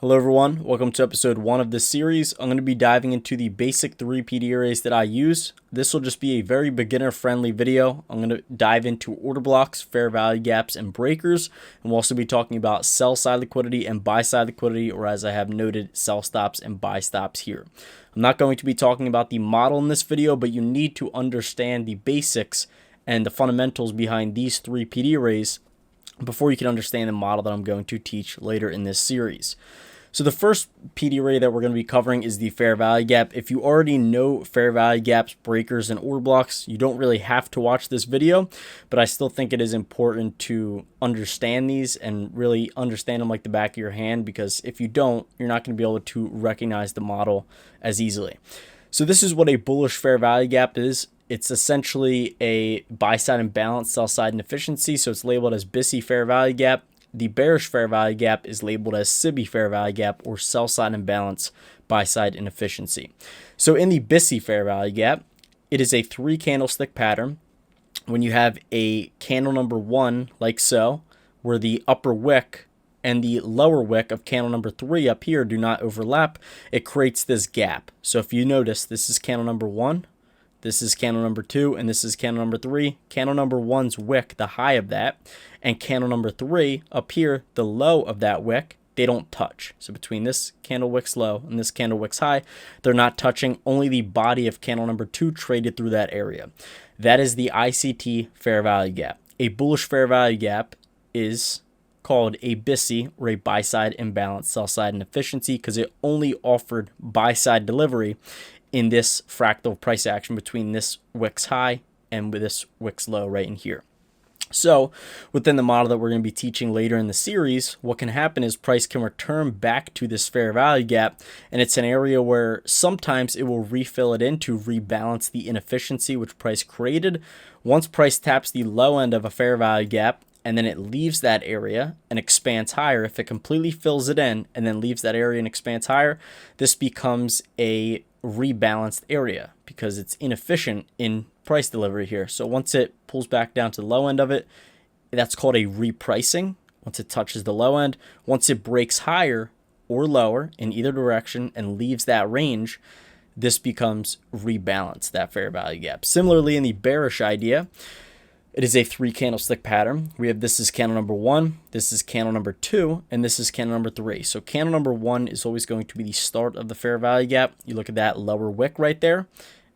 Hello everyone, welcome to episode 1 of this series. I'm going to be diving into the basic 3 PD arrays that I use. This will just be a very beginner friendly video. I'm going to dive into order blocks, fair value gaps, and breakers. And we'll also be talking about sell side liquidity and buy side liquidity, or as I have noted, sell stops and buy stops here. I'm not going to be talking about the model in this video, but you need to understand the basics and the fundamentals behind these 3 PD arrays before you can understand the model that I'm going to teach later in this series. So the first PD array that we're going to be covering is the fair value gap. If you already know fair value gaps, breakers, and order blocks, you don't really have to watch this video, but I still think it is important to understand these and really understand them like the back of your hand, because if you don't, you're not going to be able to recognize the model as easily. So this is what a bullish fair value gap is. It's essentially a buy side imbalance, sell side inefficiency, so it's labeled as BISI fair value gap. The bearish fair value gap is labeled as SIBI fair value gap, or sell side imbalance, buy side inefficiency. So in the BISI fair value gap, it is a 3 candlestick pattern. When you have a candle number 1 like so, where the upper wick and the lower wick of candle number 3 up here do not overlap, it creates this gap. So if you notice, this is candle number 1, this is candle number 2, and this is candle number 3. Candle number 1's wick, the high of that, and candle number 3 up here, the low of that wick, they don't touch. So between this candle wick's low and this candle wick's high, they're not touching. Only the body of candle number 2 traded through that area. That is the ICT fair value gap. A bullish fair value gap is called a BISI, or a buy side imbalance, sell side inefficiency, because it only offered buy side delivery in this fractal price action between this wick's high and with this wick's low right in here. So within the model that we're going to be teaching later in the series, what can happen is price can return back to this fair value gap, and it's an area where sometimes it will refill it in to rebalance the inefficiency which price created. Once price taps the low end of a fair value gap, and then it leaves that area and expands higher, if it completely fills it in and then leaves that area and expands higher, this becomes a rebalanced area because it's inefficient in price delivery here. So once it pulls back down to the low end of it, that's called a repricing once it touches the low end. Once it breaks higher or lower in either direction and leaves that range, this becomes rebalanced, that fair value gap. Similarly, in the bearish idea, it is a 3 candlestick pattern. We have, this is candle number 1, this is candle number 2, and this is candle number 3. So candle number 1 is always going to be the start of the fair value gap. You look at that lower wick right there,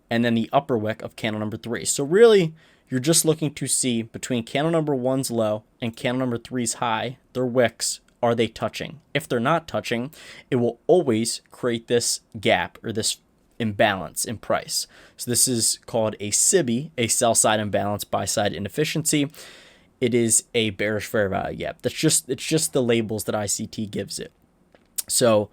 and then the upper wick of candle number 3. So really, you're just looking to see between candle number 1's low and candle number 3's high, their wicks, are they touching? If they're not touching, it will always create this gap, or this imbalance in price. So this is called a SIBI, a sell side imbalance, buy side inefficiency. It is a bearish fair value gap. It's just the labels that ICT gives it. So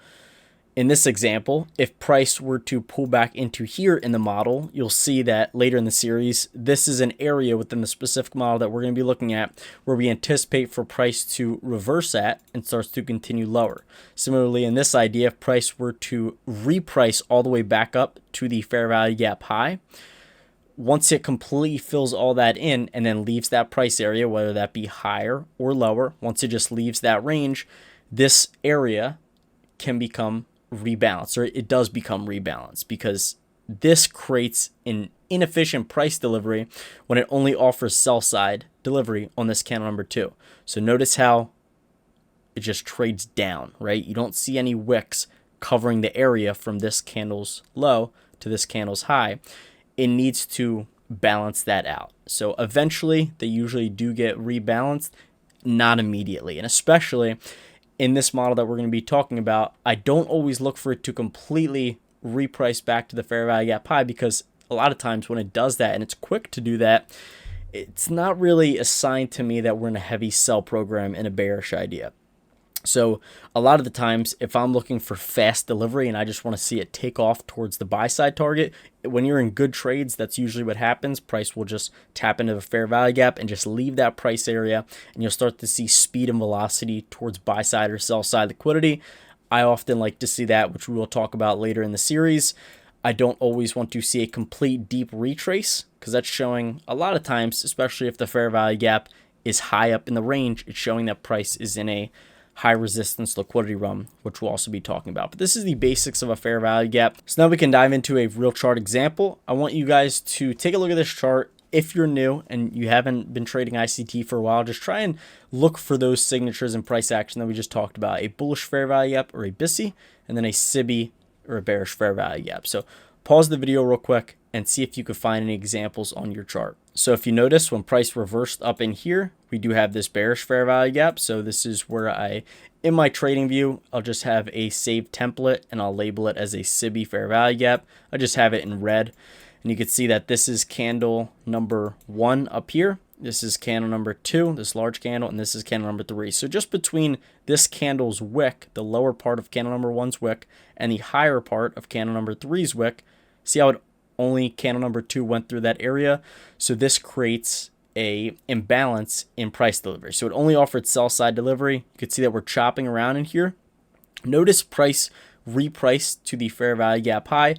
in this example, if price were to pull back into here in the model, you'll see that later in the series, this is an area within the specific model that we're going to be looking at where we anticipate for price to reverse at and starts to continue lower. Similarly, in this idea, if price were to reprice all the way back up to the fair value gap high, once it completely fills all that in and then leaves that price area, whether that be higher or lower, once it just leaves that range, this area can become rebalance, or it does become rebalanced, because this creates an inefficient price delivery when it only offers sell side delivery on this candle number 2. So notice how it just trades down, right? You don't see any wicks covering the area from this candle's low to this candle's high. It needs to balance that out. So eventually they usually do get rebalanced, not immediately, and especially in this model that we're going to be talking about, I don't always look for it to completely reprice back to the fair value gap high, because a lot of times when it does that, and it's quick to do that, it's not really a sign to me that we're in a heavy sell program in a bearish idea. So a lot of the times, if I'm looking for fast delivery and I just want to see it take off towards the buy side target, when you're in good trades, that's usually what happens. Price will just tap into the fair value gap and just leave that price area, and you'll start to see speed and velocity towards buy side or sell side liquidity. I often like to see that, which we will talk about later in the series. I don't always want to see a complete deep retrace, because that's showing a lot of times, especially if the fair value gap is high up in the range, it's showing that price is in a high resistance liquidity run, which we'll also be talking about. But this is the basics of a fair value gap. So now we can dive into a real chart example. I want you guys to take a look at this chart. If you're new and you haven't been trading ICT for a while, just try and look for those signatures in price action that we just talked about, a bullish fair value gap or a BISI, and then a SIBI or a bearish fair value gap. So pause the video real quick and see if you could find any examples on your chart. So if you notice, when price reversed up in here, we do have this bearish fair value gap. So this is where in my trading view, I'll just have a saved template and I'll label it as a SIBI fair value gap. I just have it in red. And you can see that this is candle number 1 up here. This is candle number 2, this large candle, and this is candle number 3. So just between this candle's wick, the lower part of candle number 1's wick, and the higher part of candle number 3's wick, see how only candle number 2 went through that area? So this creates a imbalance in price delivery. So it only offered sell side delivery. You can see that we're chopping around in here. Notice price repriced to the fair value gap high.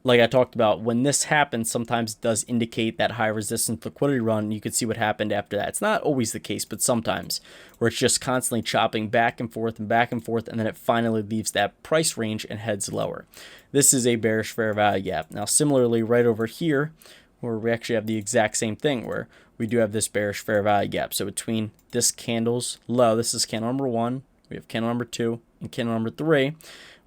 Like I talked about, when this happens, sometimes it does indicate that high resistance liquidity run. You can see what happened after that. It's not always the case, but sometimes, where it's just constantly chopping back and forth, and then it finally leaves that price range and heads lower. This is a bearish fair value gap. Now, similarly, right over here, where we actually have the exact same thing, where we do have this bearish fair value gap. So between this candle's low, this is candle number 1, we have candle number 2, and candle number 3,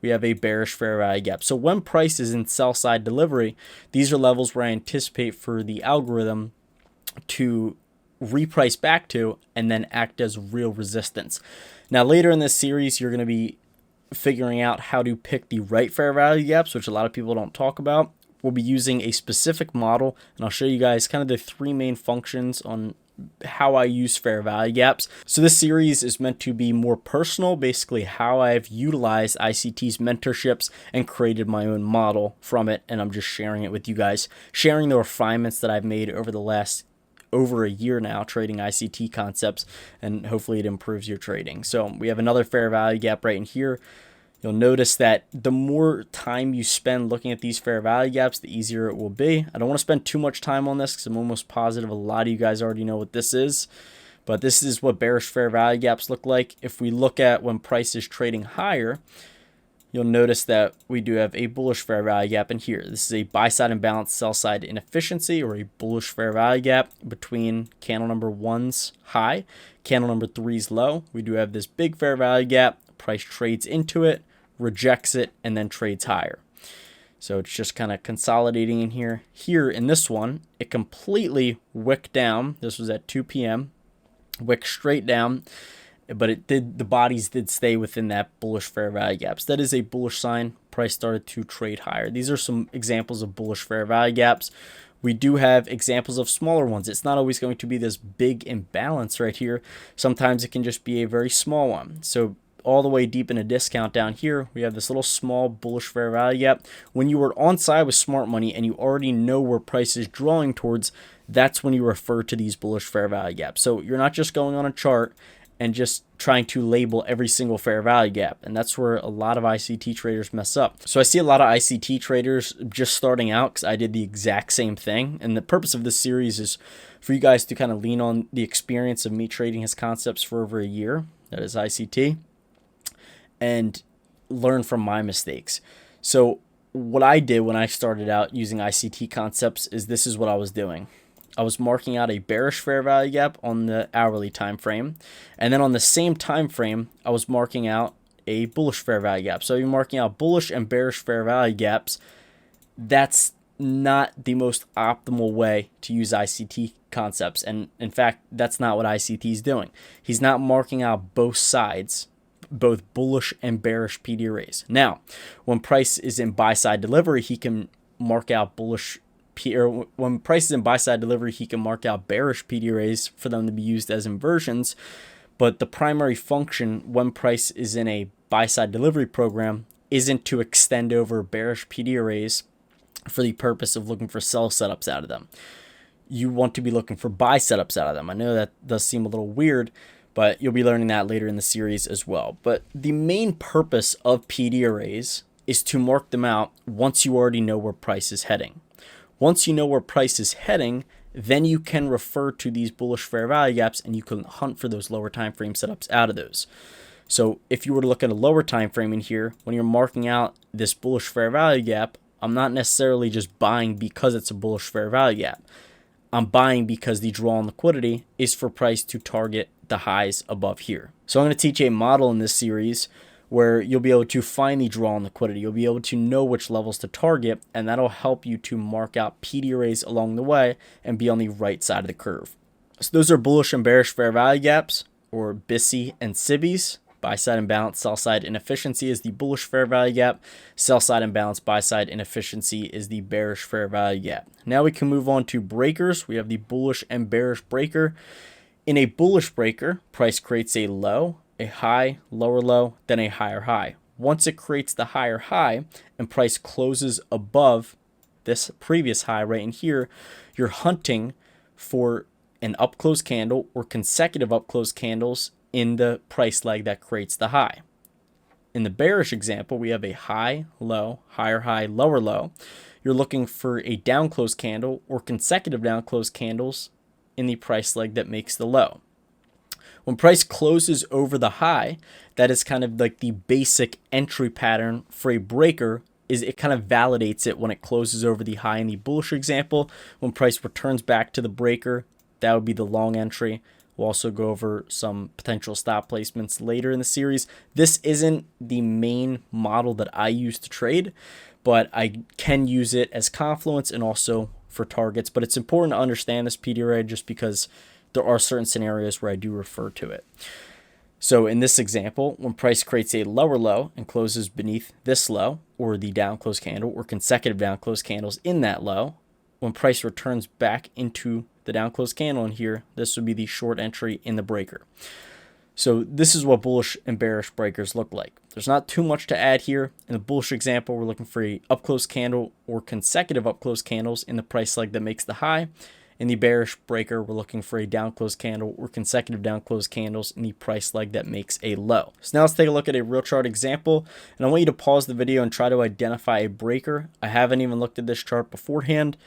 we have a bearish fair value gap. So when price is in sell side delivery, these are levels where I anticipate for the algorithm to reprice back to and then act as real resistance. Now later in this series, you're going to be figuring out how to pick the right fair value gaps, which a lot of people don't talk about. We'll be using a specific model, and I'll show you guys kind of the 3 main functions on how I use fair value gaps. So this series is meant to be more personal, basically how I've utilized ICT's mentorships and created my own model from it, and I'm just sharing it with you guys, sharing the refinements that I've made over the last over a year now trading ICT concepts, and hopefully it improves your trading. So we have another fair value gap right in here. You'll notice that the more time you spend looking at these fair value gaps, the easier it will be. I don't want to spend too much time on this because I'm almost positive a lot of you guys already know what this is. But this is what bearish fair value gaps look like. If we look at when price is trading higher, you'll notice that we do have a bullish fair value gap in here. This is a buy side imbalance, sell side inefficiency, or a bullish fair value gap between candle number 1's high, candle number 3's low. We do have this big fair value gap. Price trades into it, rejects it, and then trades higher. So it's just kind of consolidating in here. Here in this one, it completely wicked down. This was at 2 p.m. Wicked straight down, but the bodies did stay within that bullish fair value gaps. That is a bullish sign. Price started to trade higher. These are some examples of bullish fair value gaps. We do have examples of smaller ones. It's not always going to be this big imbalance right here. Sometimes it can just be a very small one. So all the way deep in a discount down here, we have this little small bullish fair value gap. When you are on side with smart money and you already know where price is drawing towards, that's when you refer to these bullish fair value gaps. So you're not just going on a chart and just trying to label every single fair value gap. And that's where a lot of ICT traders mess up. So I see a lot of ICT traders just starting out because I did the exact same thing. And the purpose of this series is for you guys to kind of lean on the experience of me trading his concepts for over a year. That is ICT. And learn from my mistakes. So what I did when I started out using ICT concepts is this is what I was doing. I was marking out a bearish fair value gap on the hourly time frame, and then on the same time frame, I was marking out a bullish fair value gap. So you're marking out bullish and bearish fair value gaps. That's not the most optimal way to use ICT concepts, and in fact, that's not what ICT is doing. He's not marking out both sides, both bullish and bearish PD arrays. Now, when price is in buy side delivery, he can mark out bullish or when price is in buy side delivery, he can mark out bearish PD arrays for them to be used as inversions. But the primary function when price is in a buy side delivery program isn't to extend over bearish PD arrays for the purpose of looking for sell setups out of them. You want to be looking for buy setups out of them. I know that does seem a little weird, but you'll be learning that later in the series as well. But the main purpose of PD arrays is to mark them out once you already know where price is heading. Once you know where price is heading, then you can refer to these bullish fair value gaps and you can hunt for those lower time frame setups out of those. So if you were to look at a lower time frame in here, when you're marking out this bullish fair value gap, I'm not necessarily just buying because it's a bullish fair value gap. I'm buying because the draw on liquidity is for price to target the highs above here. So I'm going to teach a model in this series where you'll be able to find the draw on liquidity. You'll be able to know which levels to target, and that'll help you to mark out PD arrays along the way and be on the right side of the curve. So those are bullish and bearish fair value gaps, or BISI and SIBIs. Buy side imbalance, sell side inefficiency is the bullish fair value gap. Sell side imbalance, buy side inefficiency is the bearish fair value gap. Now we can move on to breakers. We have the bullish and bearish breaker. In a bullish breaker, price creates a low, a high, lower low, then a higher high. Once it creates the higher high and price closes above this previous high right in here, you're hunting for an up close candle or consecutive up close candles in the price leg that creates the high. In the bearish example, we have a high, low, higher high, lower low. You're looking for a down close candle or consecutive down close candles in the price leg that makes the low. When price closes over the high, that is kind of like the basic entry pattern for a breaker. Is it kind of validates it when it closes over the high in the bullish example. When price returns back to the breaker, that would be the long entry. We'll also go over some potential stop placements later in the series. This isn't the main model that I use to trade, but I can use it as confluence and also for targets. But it's important to understand this PD array just because there are certain scenarios where I do refer to it. So in this example, when price creates a lower low and closes beneath this low, or the down close candle, or consecutive down close candles in that low, when price returns back into the down close candle in here, this would be the short entry in the breaker. So this is what bullish and bearish breakers look like. There's not too much to add here. In the bullish example, we're looking for a up close candle or consecutive up close candles in the price leg that makes the high. In the bearish breaker, we're looking for a down close candle or consecutive down close candles in the price leg that makes a low. So now let's take a look at a real chart example. And I want you to pause the video and try to identify a breaker. I haven't even looked at this chart beforehand.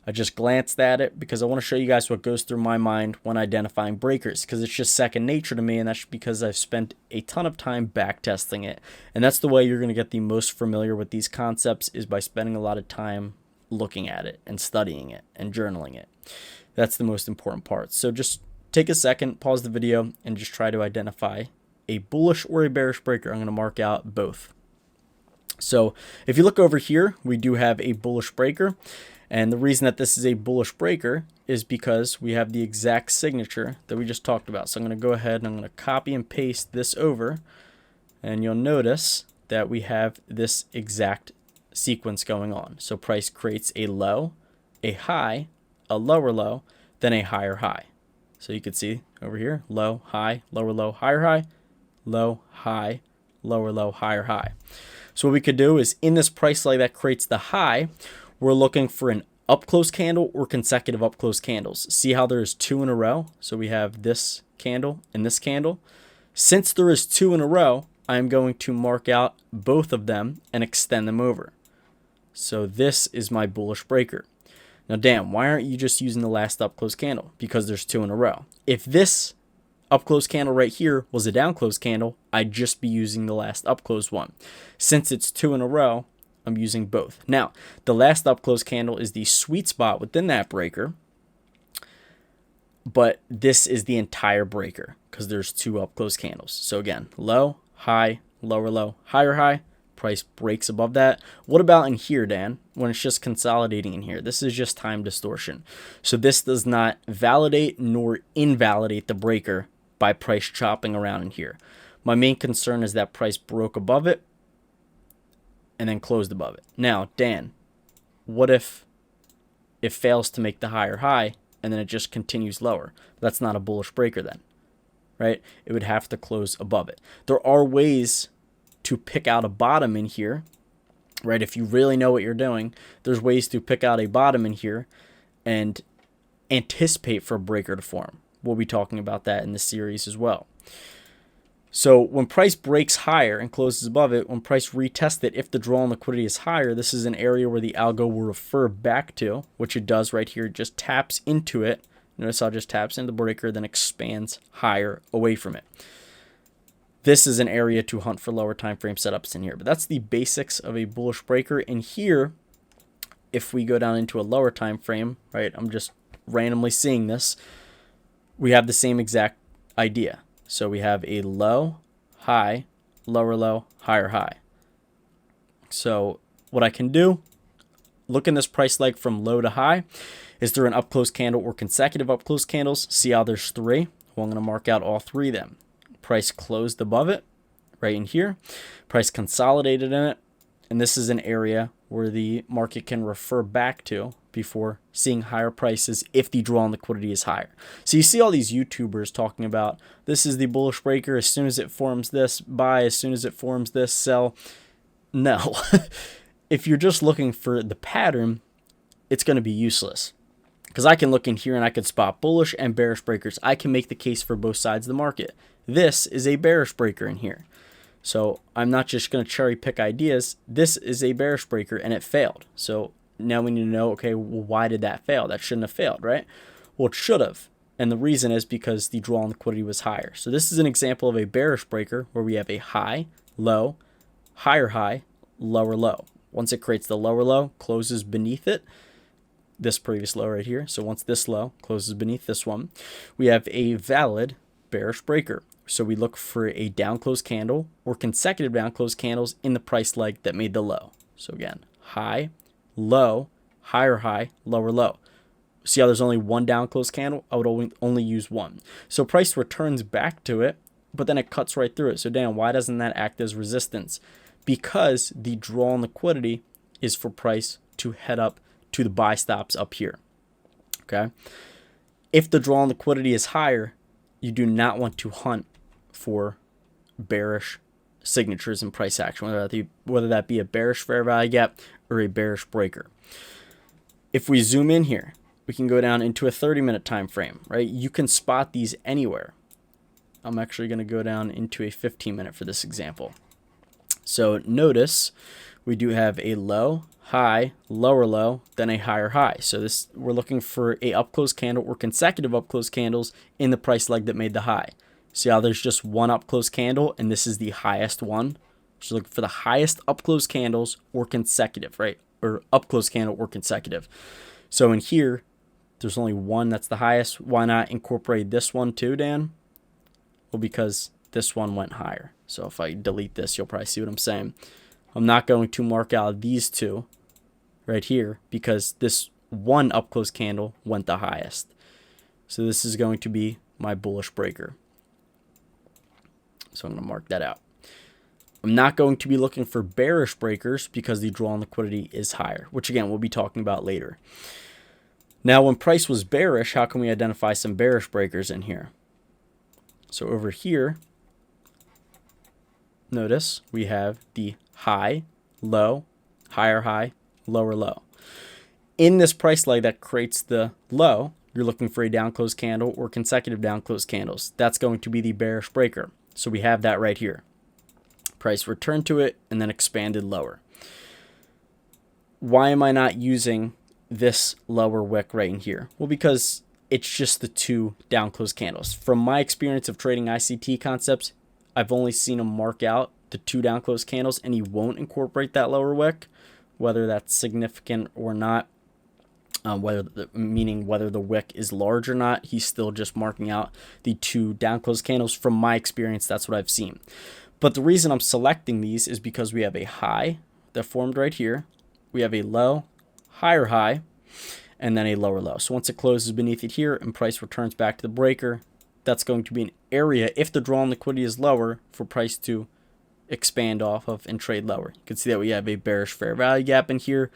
I just glanced at it because I want to show you guys what goes through my mind when identifying breakers, because it's just second nature to me, and that's because I've spent a ton of time back testing it. And that's the way you're going to get the most familiar with these concepts, is by spending a lot of time looking at it and studying it and journaling it. That's the most important part. So just take a second, pause the video, and just try to identify a bullish or a bearish breaker. I'm going to mark out both. So if you look over here, we do have a bullish breaker. And the reason that this is a bullish breaker is because we have the exact signature that we just talked about. So I'm going to go ahead and I'm going to copy and paste this over. And you'll notice that we have this exact sequence going on. So price creates a low, a high, a lower low, then a higher high. So you can see over here, low, high, lower low, higher high, low, high, lower low, higher high. So what we could do is in this price leg that creates the high, we're looking for an up close candle or consecutive up close candles. See how there's two in a row? So we have this candle and this candle. Since there is two in a row, I'm going to mark out both of them and extend them over. So this is my bullish breaker. Now, Dan, why aren't you just using the last up close candle? Because there's two in a row. If this up close candle right here was a down close candle, I'd just be using the last up close one. Since it's two in a row, I'm using both. Now, the last up close candle is the sweet spot within that breaker, but this is the entire breaker because there's two up close candles. So again, low, high, lower low, higher high, price breaks above that. What about in here, Dan, when it's just consolidating in here? This is just time distortion. So this does not validate nor invalidate the breaker by price chopping around in here. My main concern is that price broke above it and then closed above it. Now, Dan, what if it fails to make the higher high and then it just continues lower? That's not a bullish breaker then, right? It would have to close above it. There are ways to pick out a bottom in here, right? If you really know what you're doing, there's ways to pick out a bottom in here and anticipate for a breaker to form. We'll be talking about that in this series as well. So when price breaks higher and closes above it, when price retests it, if the draw on liquidity is higher, this is an area where the algo will refer back to, which it does right here. It just taps into it. Notice how it just taps into the breaker, then expands higher away from it. this is an area to hunt for lower time frame setups in here. But that's the basics of a bullish breaker. And here, if we go down into a lower time frame, right, I'm just randomly seeing this, we have the same exact idea. So we have a low, high, lower low, higher high. So what I can do, look in this price leg from low to high. Is there an up close candle or consecutive up close candles? See how there's three? Well, I'm going to mark out all three of them. Price closed above it, right in here. Price consolidated in it. And this is an area where the market can refer back to before seeing higher prices if the draw on liquidity is higher. So you see all these YouTubers talking about this is the bullish breaker. As soon as it forms this, buy. As soon as it forms this, sell. No. If you're just looking for the pattern, it's going to be useless. Because I can look in here and I can spot bullish and bearish breakers. I can make the case for both sides of the market. This is a bearish breaker in here. So I'm not just going to cherry pick ideas. This is a bearish breaker and it failed. So now we need to know, okay, well, why did that fail? That shouldn't have failed, right? Well, it should have. And the reason is because the draw on liquidity was higher. So this is an example of a bearish breaker where we have a high, low, higher, lower, low. Once it creates the lower low, closes beneath it, this previous low right here. So once this low closes beneath this one, we have a valid bearish breaker. So we look for a down close candle or consecutive down close candles in the price leg that made the low. So again, high, low, higher, lower, low. See how there's only one down close candle? I would only use one. So price returns back to it, but then it cuts right through it. So Dan, why doesn't that act as resistance? Because the draw on liquidity is for price to head up to the buy stops up here. Okay. If the draw on liquidity is higher, you do not want to hunt for bearish signatures in price action, whether that be a bearish fair value gap or a bearish breaker. If we zoom in here, we can go down into a 30-minute time frame, right? You can spot these anywhere. I'm actually going to go down into a 15-minute for this example. So notice we do have a low, high, lower low, then a higher high. So this, we're looking for a up close candle or consecutive up close candles in the price leg that made the high. See how there's just one up close candle and this is the highest one. So looking for the highest up close candles or consecutive, right? Or up close candle or consecutive. So in here, there's only one that's the highest. Why not incorporate this one too, Dan? Well, because this one went higher. So if I delete this, you'll probably see what I'm saying. I'm not going to mark out these two right here because this one up close candle went the highest. So this is going to be my bullish breaker. So I'm going to mark that out. I'm not going to be looking for bearish breakers because the draw on liquidity is higher, which again, we'll be talking about later. Now, when price was bearish, how can we identify some bearish breakers in here? So over here, notice we have the high, low, higher, lower, low. In this price leg that creates the low, you're looking for a down close candle or consecutive down close candles. That's going to be the bearish breaker. So we have that right here. Price returned to it and then expanded lower. Why am I not using this lower wick right in here? Well, because it's just the two down close candles. From my experience of trading ICT concepts, I've only seen him mark out the two down close candles and he won't incorporate that lower wick, whether that's significant or not. Meaning whether the wick is large or not, he's still just marking out the two down close candles. From my experience, that's what I've seen. But the reason I'm selecting these is because we have a high that formed right here. We have a low, higher high, and then a lower low. So once it closes beneath it here and price returns back to the breaker, that's going to be an area, if the draw on liquidity is lower, for price to expand off of and trade lower. You can see that we have a bearish fair value gap in here.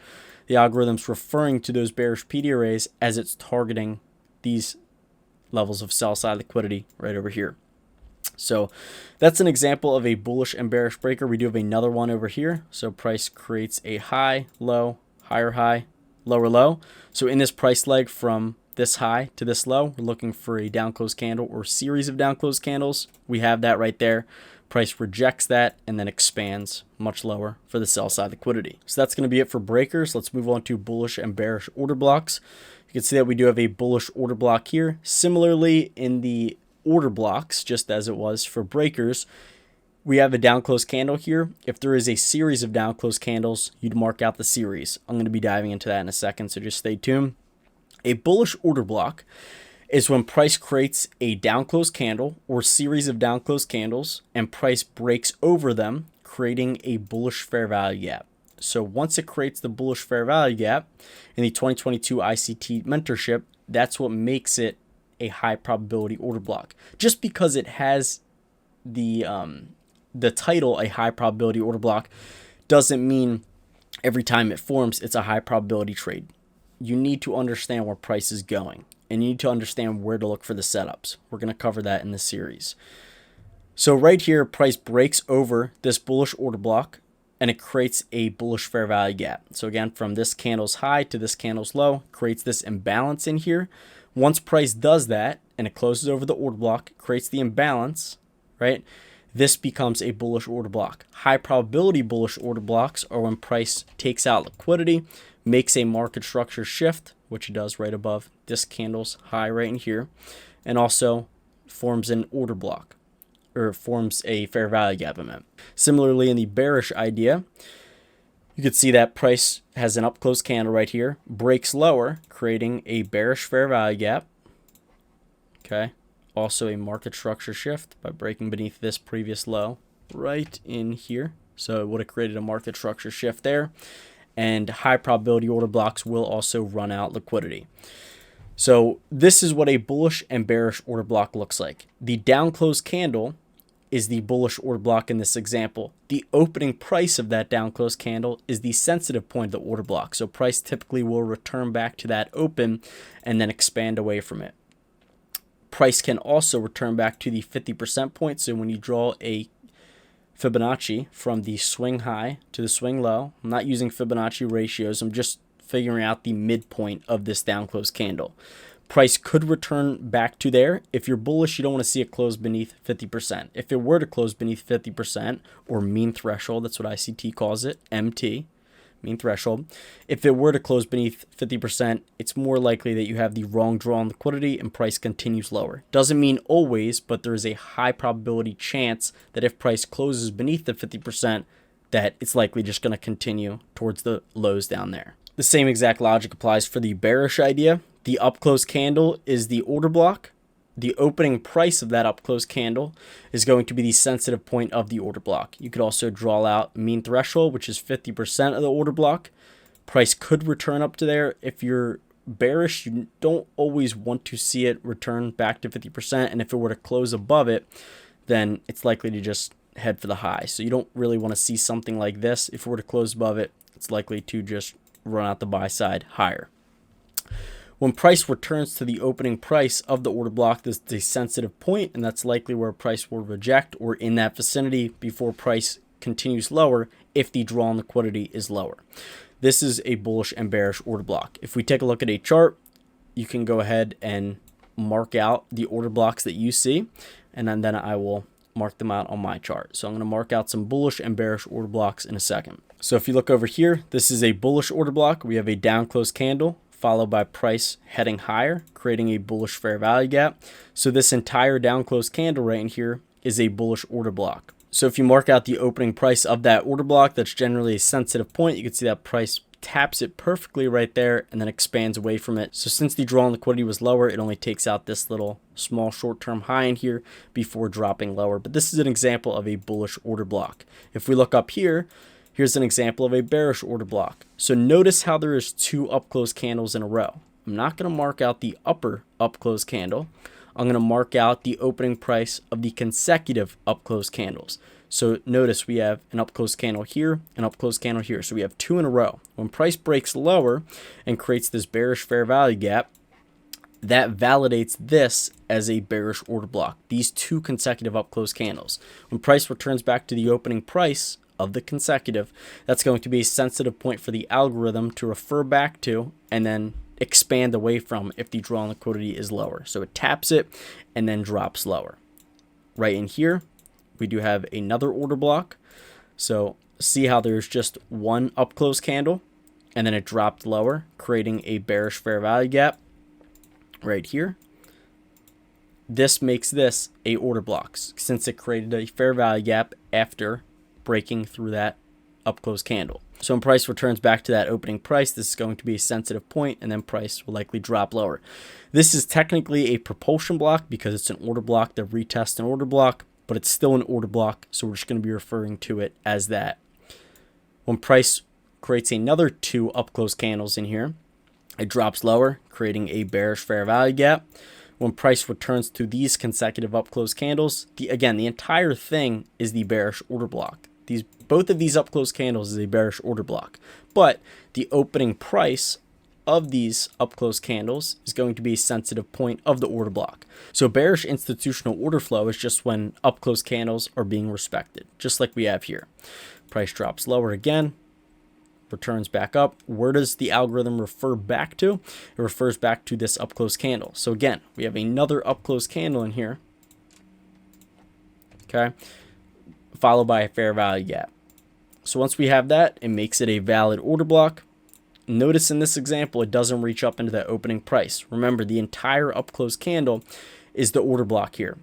The algorithm's referring to those bearish PD arrays as it's targeting these levels of sell side liquidity right over here. So that's an example of a bullish and bearish breaker. We do have another one over here. So price creates a high, low, higher, lower, low. So in this price leg from this high to this low, we're looking for a down close candle or series of down close candles. We have that right there. Price rejects that and then expands much lower for the sell side liquidity. So that's going to be it for breakers. Let's move on to bullish and bearish order blocks. You can see that we do have a bullish order block here. Similarly, in the order blocks, just as it was for breakers, We have a down close candle here. If there is a series of down close candles, you'd mark out the series. I'm going to be diving into that in a second, so just stay tuned. A bullish order block is when price creates a down close candle or series of down close candles and price breaks over them, creating a bullish fair value gap. So once it creates the bullish fair value gap in the 2022 ICT mentorship, that's what makes it a high probability order block. Just because it has the title a high probability order block doesn't mean every time it forms it's a high probability trade. You need to understand where price is going, and you need to understand where to look for the setups. We're going to cover that in this series. So right here, price breaks over this bullish order block and it creates a bullish fair value gap. So again, from this candle's high to this candle's low, creates this imbalance in here. Once price does that and it closes over the order block, creates the imbalance, right? This becomes a bullish order block. High probability bullish order blocks are when price takes out liquidity, makes a market structure shift, which it does right above this candle's high right in here, and also forms an order block, or forms a fair value gap event. Similarly, in the bearish idea, you could see that price has an up close candle right here, breaks lower, creating a bearish fair value gap. Okay. Also a market structure shift by breaking beneath this previous low right in here. So it would have created a market structure shift there. And high probability order blocks will also run out liquidity. So this is what a bullish and bearish order block looks like. The down close candle is the bullish order block in this example. The opening price of that down close candle is the sensitive point of the order block. So price typically will return back to that open and then expand away from it. Price can also return back to the 50% point. So when you draw a Fibonacci from the swing high to the swing low, I'm not using Fibonacci ratios. I'm just figuring out the midpoint of this down close candle. Price could return back to there. If you're bullish, you don't want to see it close beneath 50%. If it were to close beneath 50%, or mean threshold, that's what ICT calls it, MT, mean threshold. If it were to close beneath 50%, it's more likely that you have the wrong draw on liquidity and price continues lower. Doesn't mean always, but there is a high probability chance that if price closes beneath the 50%, that it's likely just going to continue towards the lows down there. The same exact logic applies for the bearish idea. The up close candle is the order block. The opening price of that up close candle is going to be the sensitive point of the order block. You could also draw out mean threshold, which is 50% of the order block. Price could return up to there. If you're bearish, you don't always want to see it return back to 50%. And if it were to close above it, then it's likely to just head for the high. So you don't really want to see something like this. If it were to close above it, it's likely to just run out the buy side higher. When price returns to the opening price of the order block, this is the sensitive point, and that's likely where price will reject or in that vicinity before price continues lower if the draw on liquidity is lower. This is a bullish and bearish order block. If we take a look at a chart, you can go ahead and mark out the order blocks that you see, and then I will mark them out on my chart. So I'm going to mark out some bullish and bearish order blocks in a second. So if you look over here, this is a bullish order block. We have a down close candle, followed by price heading higher, creating a bullish fair value gap. So this entire down close candle right in here is a bullish order block. So if you mark out the opening price of that order block, that's generally a sensitive point. You can see that price taps it perfectly right there and then expands away from it. So since the draw on liquidity was lower, it only takes out this little small short-term high in here before dropping lower. But this is an example of a bullish order block. If we look up here, here's an example of a bearish order block. So notice how there is two up close candles in a row. I'm not going to mark out the upper up close candle. I'm going to mark out the opening price of the consecutive up close candles. So notice we have an up close candle here, an up close candle here. So we have two in a row. When price breaks lower and creates this bearish fair value gap, that validates this as a bearish order block. These two consecutive up close candles. When price returns back to the opening price of the consecutive, that's going to be a sensitive point for the algorithm to refer back to and then expand away from if the draw on liquidity is lower. So it taps it and then drops lower. Right in here, we do have another order block. So see how there's just one up close candle and then it dropped lower, creating a bearish fair value gap right here. this makes this a order block since it created a fair value gap after breaking through that up close candle. So when price returns back to that opening price, this is going to be a sensitive point, and then price will likely drop lower. This is technically a propulsion block because it's an order block that retests an order block, but it's still an order block, so we're just going to be referring to it as that. When price creates another 2 up close candles in here, it drops lower, creating a bearish fair value gap. When price returns to these consecutive up close candles, again, the entire thing is the bearish order block. Both of these up close candles is a bearish order block, but the opening price of these up close candles is going to be a sensitive point of the order block. So bearish institutional order flow is just when up close candles are being respected, just like we have here. Price drops lower again, returns back up. Where does the algorithm refer back to? It refers back to this up close candle. So again, we have another up close candle in here, okay, followed by a fair value gap. So once we have that, it makes it a valid order block. Notice in this example, it doesn't reach up into that opening price. Remember, the entire up close candle is the order block here.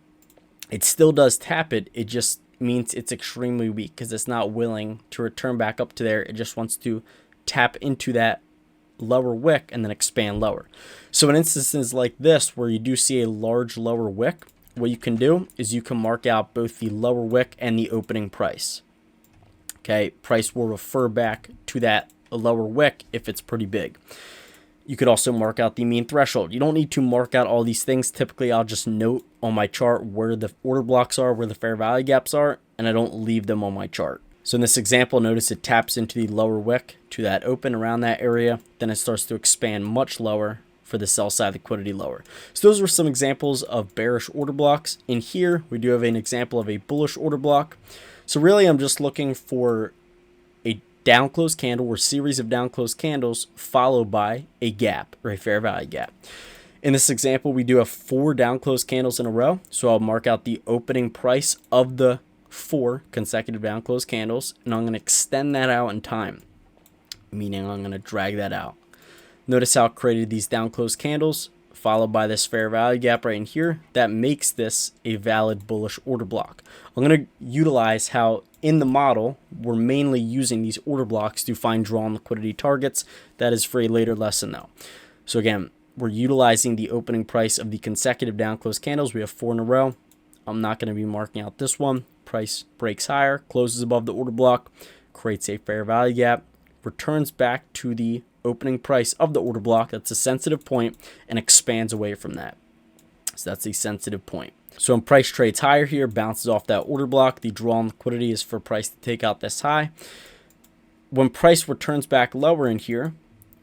It still does tap it. It just means it's extremely weak because it's not willing to return back up to there. It just wants to tap into that lower wick and then expand lower. So in instances like this, where you do see a large lower wick, what you can do is you can mark out both the lower wick and the opening price. Okay, price will refer back to that lower wick if it's pretty big. You could also mark out the mean threshold. You don't need to mark out all these things. Typically, I'll just note on my chart where the order blocks are, where the fair value gaps are, and I don't leave them on my chart. So in this example, notice it taps into the lower wick to that open around that area. Then it starts to expand much lower for the sell side liquidity lower. So those were some examples of bearish order blocks. In here, we do have an example of a bullish order block. So really, I'm just looking for a down close candle or series of down close candles followed by a gap or a fair value gap. In this example, we do have 4 down close candles in a row. So I'll mark out the opening price of the 4 consecutive down close candles, and I'm going to extend that out in time, meaning I'm going to drag that out. Notice how it created these down close candles followed by this fair value gap right in here. That makes this a valid bullish order block. I'm going to utilize how in the model we're mainly using these order blocks to find drawn liquidity targets. That is for a later lesson though. So again, we're utilizing the opening price of the consecutive down close candles. We have 4 in a row. I'm not going to be marking out this one. Price breaks higher, closes above the order block, creates a fair value gap, returns back to the opening price of the order block. That's a sensitive point, and expands away from that. So that's a sensitive point. So when price trades higher here, bounces off that order block, the drawn liquidity is for price to take out this high. When price returns back lower in here,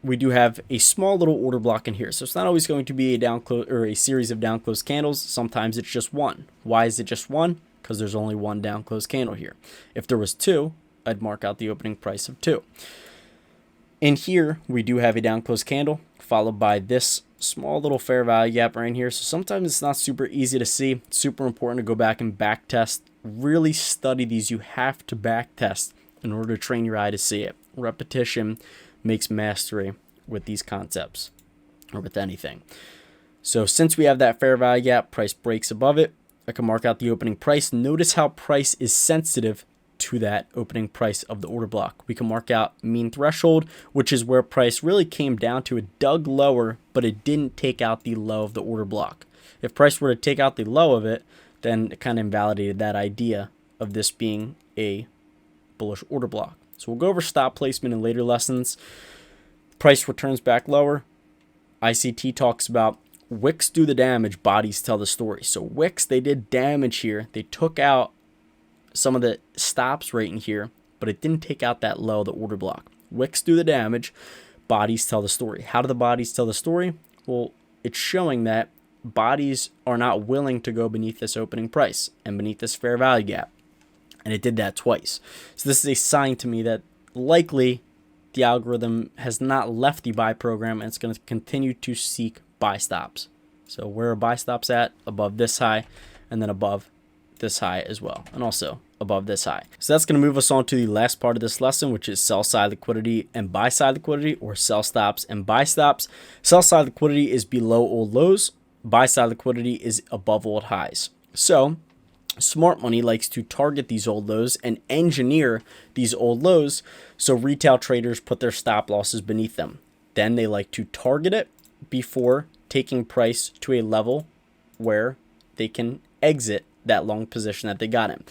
we do have a small little order block in here. So it's not always going to be a down close or a series of down close candles. Sometimes it's just one. Why is it just one? Because there's only one down close candle here. If there was 2, I'd mark out the opening price of 2. In here, we do have a down close candle followed by this small little fair value gap right in here. So sometimes it's not super easy to see. It's super important to go back and back test. Really study these. You have to back test in order to train your eye to see it. Repetition makes mastery with these concepts or with anything. So since we have that fair value gap, price breaks above it. I can mark out the opening price. Notice how price is sensitive to that opening price of the order block. We can mark out mean threshold, which is where price really came down to. It dug lower, but it didn't take out the low of the order block. If price were to take out the low of it, then it kind of invalidated that idea of this being a bullish order block. So we'll go over stop placement in later lessons. Price returns back lower. ICT talks about wicks do the damage, bodies tell the story. So wicks, they did damage here. They took out some of the stops right in here, but it didn't take out that low, the order block. Wicks do the damage, bodies tell the story. How do the bodies tell the story? Well, it's showing that bodies are not willing to go beneath this opening price and beneath this fair value gap. And it did that twice. So this is a sign to me that likely the algorithm has not left the buy program and it's going to continue to seek buy stops. So where are buy stops at? Above this high and then above this high as well. And also above this high. So that's going to move us on to the last part of this lesson, which is sell side liquidity and buy side liquidity, or sell stops and buy stops. Sell side liquidity is below old lows. buy side liquidity is above old highs. So smart money likes to target these old lows and engineer these old lows so retail traders put their stop losses beneath them. Then they like to target it before taking price to a level where they can exit that long position that they got in.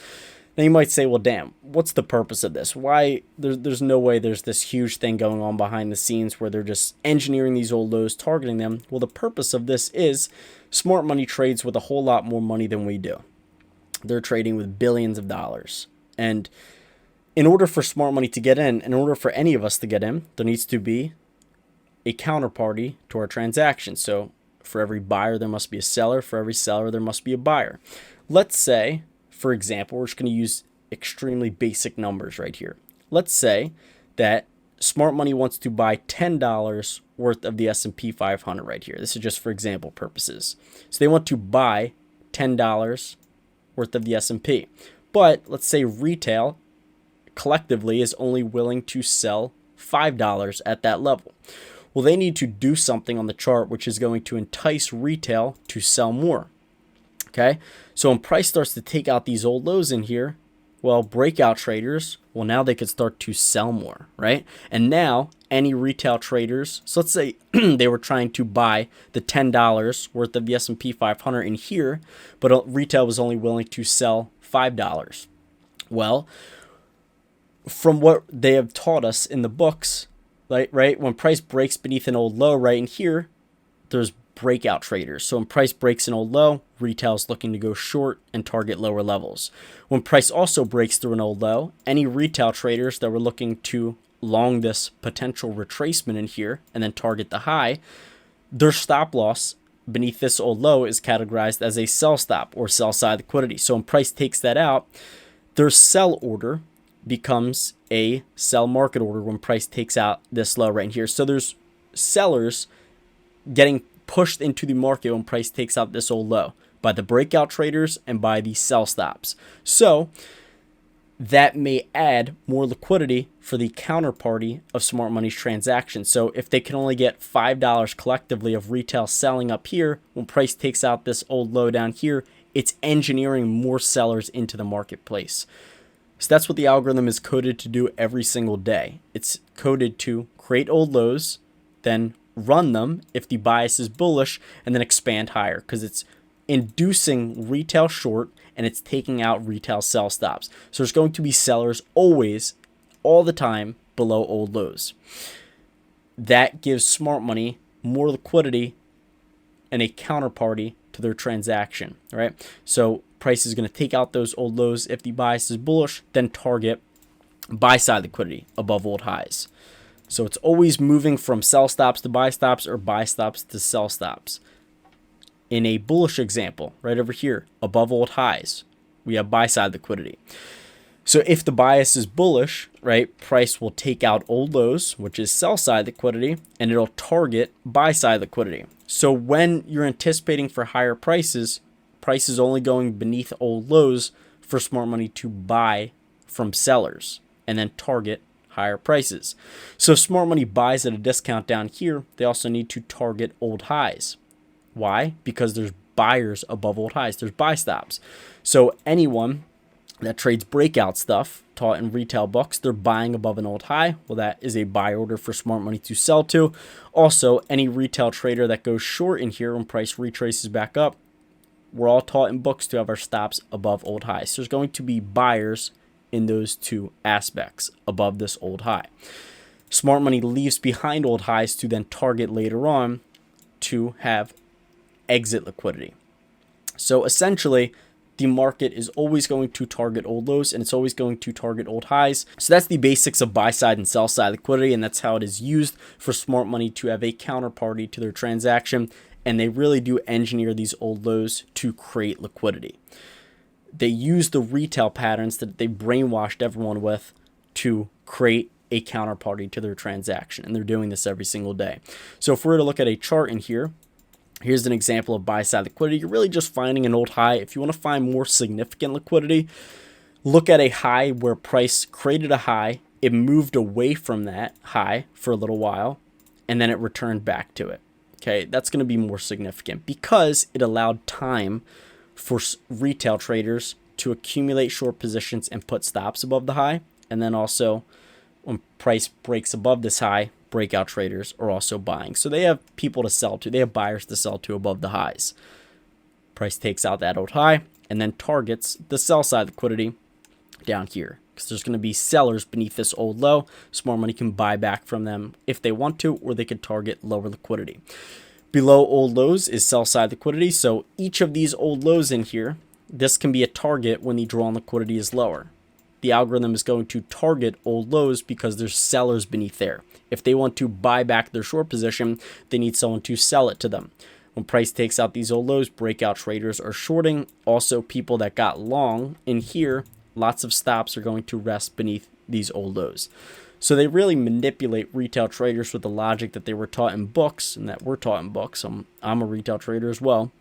Now you might say, well, damn, what's the purpose of this? Why? There's no way there's this huge thing going on behind the scenes where they're just engineering these old lows, targeting them. Well, the purpose of this is smart money trades with a whole lot more money than we do. They're trading with billions of dollars. And in order for smart money to get in order for any of us to get in, there needs to be a counterparty to our transaction. So for every buyer, there must be a seller. For every seller, there must be a buyer. Let's say, for example, we're just going to use extremely basic numbers right here. Let's say that smart money wants to buy $10 worth of the S&P 500 right here. This is just for example purposes. So they want to buy $10 worth of the S&P. But let's say retail collectively is only willing to sell $5 at that level. Well, they need to do something on the chart which is going to entice retail to sell more. Okay, so when price starts to take out these old lows in here, well, breakout traders, well, now they could start to sell more, right? And now any retail traders, so let's say they were trying to buy the $10 worth of the S&P 500 in here, but retail was only willing to sell $5. Well, from what they have taught us in the books, right, when price breaks beneath an old low right in here, there's breakout traders. So when price breaks an old low, retail is looking to go short and target lower levels. When price also breaks through an old low, any retail traders that were looking to long this potential retracement in here and then target the high, their stop loss beneath this old low is categorized as a sell stop or sell side liquidity. So when price takes that out, their sell order becomes a sell market order when price takes out this low right here. So there's sellers getting pushed into the market when price takes out this old low by the breakout traders and by the sell stops. So that may add more liquidity for the counterparty of smart money's transaction. So if they can only get $5 collectively of retail selling up here, when price takes out this old low down here, it's engineering more sellers into the marketplace. So that's what the algorithm is coded to do every single day. It's coded to create old lows, then run them if the bias is bullish, and then expand higher because it's inducing retail short and it's taking out retail sell stops. So there's going to be sellers always, all the time, below old lows. That gives smart money more liquidity and a counterparty to their transaction, right? So price is going to take out those old lows if the bias is bullish, then target buy side liquidity above old highs. So it's always moving from sell stops to buy stops or buy stops to sell stops. In a bullish example, right over here, above old highs, we have buy side liquidity. So if the bias is bullish, right, price will take out old lows, which is sell side liquidity, and it'll target buy side liquidity. So when you're anticipating for higher prices, price is only going beneath old lows for smart money to buy from sellers and then target higher prices. So if smart money buys at a discount down here, they also need to target old highs. Why? Because there's buyers above old highs. There's buy stops. So anyone that trades breakout stuff taught in retail books, they're buying above an old high. Well, that is a buy order for smart money to sell to. Also, any retail trader that goes short in here when price retraces back up, we're all taught in books to have our stops above old highs. So there's going to be buyers in those two aspects above this old high. Smart money leaves behind old highs to then target later on to have exit liquidity. So essentially, the market is always going to target old lows and it's always going to target old highs. So that's the basics of buy side and sell side liquidity, and that's how it is used for smart money to have a counterparty to their transaction. And they really do engineer these old lows to create liquidity. They use the retail patterns that they brainwashed everyone with to create a counterparty to their transaction. And they're doing this every single day. So if we were to look at a chart in here, here's an example of buy side liquidity. You're really just finding an old high. If you want to find more significant liquidity, look at a high where price created a high. It moved away from that high for a little while, and then it returned back to it. Okay, that's going to be more significant because it allowed time for retail traders to accumulate short positions and put stops above the high. And then also when price breaks above this high, breakout traders are also buying. So they have people to sell to. They have buyers to sell to above the highs. Price takes out that old high and then targets the sell side liquidity down here, because there's going to be sellers beneath this old low. Smart money can buy back from them if they want to, or they could target lower liquidity. Below old lows is sell side liquidity. So each of these old lows in here, this can be a target when the drawn liquidity is lower. The algorithm is going to target old lows because there's sellers beneath there. If they want to buy back their short position, they need someone to sell it to them. When price takes out these old lows, breakout traders are shorting. Also, people that got long in here, lots of stops are going to rest beneath these old lows. So they really manipulate retail traders with the logic that they were taught in books and that we're taught in books. I'm a retail trader as well,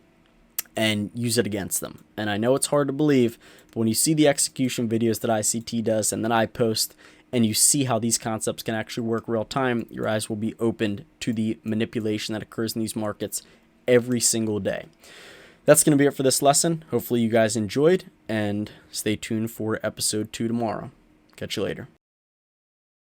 and use it against them. And I know it's hard to believe, but when you see the execution videos that ICT does and then I post, and you see how these concepts can actually work real time, your eyes will be opened to the manipulation that occurs in these markets every single day. That's going to be it for this lesson. Hopefully you guys enjoyed, and stay tuned for episode 2 tomorrow. Catch you later.